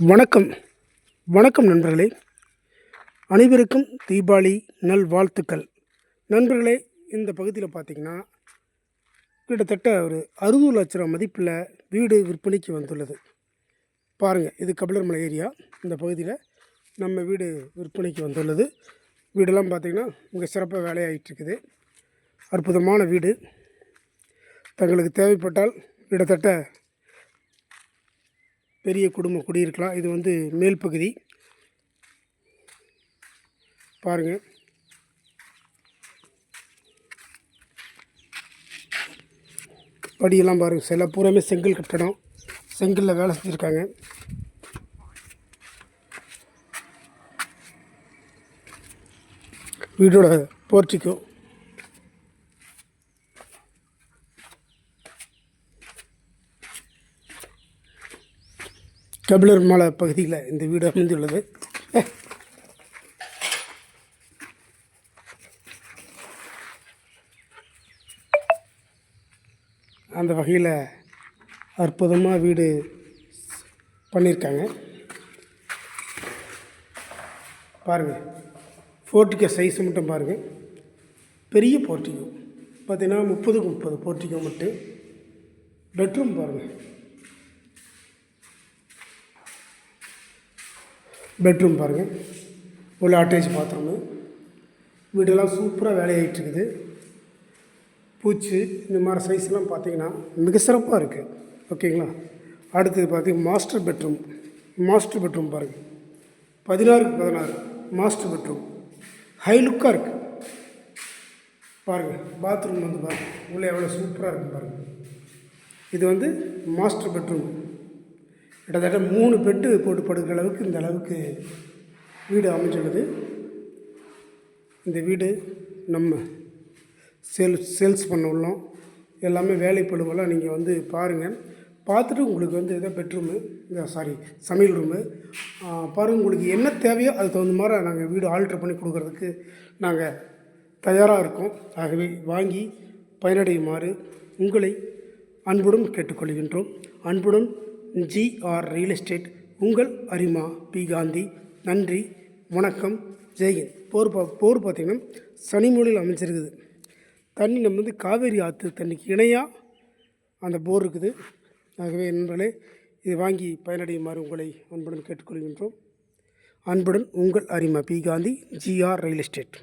வணக்கம் வணக்கம் நண்பர்களே, அனைவருக்கும் தீபாவளி நல்வாழ்த்துக்கள். நண்பர்களே, இந்த பகுதியில் பார்த்திங்கன்னா கிட்டத்தட்ட ஒரு 60 லட்ச ரூபா மதிப்பில் வீடு விற்பனைக்கு வந்துள்ளது. பாருங்கள், இது கபிலர்மலை ஏரியா. இந்த பகுதியில் நம்ம வீடு விற்பனைக்கு வந்துள்ளது. வீடெல்லாம் பார்த்திங்கன்னா மிக சிறப்பாக வேலையாகிட்டுருக்குது. அற்புதமான வீடு. தங்களுக்கு தேவைப்பட்டால் கிட்டத்தட்ட பெரிய குடும்பம் குடியிருக்கலாம். இது வந்து மேல் பகுதி பாருங்கள். படியெல்லாம் பாருங்கள். சில பூராமே செங்கல் கட்டடம், செங்கலில் வேலை செஞ்சுருக்காங்க. வீடோட போர்ட்டிக்கோ கபிலர்மலை பகுதியில் இந்த வீடு அமைந்துள்ளது. அந்த வகையில் அற்புதமாக வீடு பண்ணியிருக்காங்க. பாருங்கள், போர்ட்டிக்கோ சைஸ் மட்டும் பாருங்கள். பெரிய போர்ட்டிக்கோ பார்த்திங்கன்னா 30க்கு 30 போர்ட்டிக்கோ மட்டும். பெட்ரூம் பாருங்கள். பெட்ரூம் பாருங்கள். உள்ள அட்டாச் பாத்ரூமு. வீடெல்லாம் சூப்பராக வேலையாகிட்டுருக்குது. பூச்சி இந்த மாதிரி சைஸ்லாம் பார்த்திங்கன்னா மிக சிறப்பாக இருக்குது. ஓகேங்களா. அடுத்தது பார்த்திங்கன்னா மாஸ்டர் பெட்ரூம் பாருங்கள். 16க்கு 16 மாஸ்டர் பெட்ரூம். ஹை லுக்காக இருக்குது பாருங்கள். பாத்ரூம் வந்து பாருங்கள், உள்ளே எவ்வளோ சூப்பராக இருக்குது பாருங்கள். இது வந்து மாஸ்டர் பெட்ரூம். கிட்டத்தட்ட 3 பெட்டு போட்டு படுக்கிற அளவுக்கு இந்த அளவுக்கு வீடு அமைஞ்சுள்ளது. இந்த வீடு நம்ம சேல்ஸ் பண்ண உள்ளோம். எல்லாமே வேலைப்படுவெல்லாம் நீங்கள் வந்து பாருங்கள். பார்த்துட்டு உங்களுக்கு வந்து இதான் பெட்ரூமு, சமையல் ரூமு பாருங்கள். உங்களுக்கு என்ன தேவையோ அதுக்கு தகுந்த மாதிரி நாங்கள் வீடு ஆல்ட்ரு பண்ணி கொடுக்குறதுக்கு நாங்கள் தயாராக இருக்கோம். ஆகவே வாங்கி பயனடையுமாறு உங்களை அன்புடன் கேட்டுக்கொள்கின்றோம். அன்புடன் ஜிஆர் ரியல் எஸ்டேட், உங்கள் அரிமா பி காந்தி. நன்றி, வணக்கம், ஜெய்ஹிந்த். போர் பார்த்திங்கன்னா சனிமூலையில் அமைச்சிருக்குது. தண்ணி நம்ம வந்து காவேரி ஆற்று தண்ணிக்கு இணையாக அந்த போர் இருக்குது. ஆகவே நண்பர்களே, இதை வாங்கி பயனடையுமாறு உங்களை அன்புடன் கேட்டுக்கொள்கின்றோம். அன்புடன் உங்கள் அரிமா P Gandhi, GR real estate.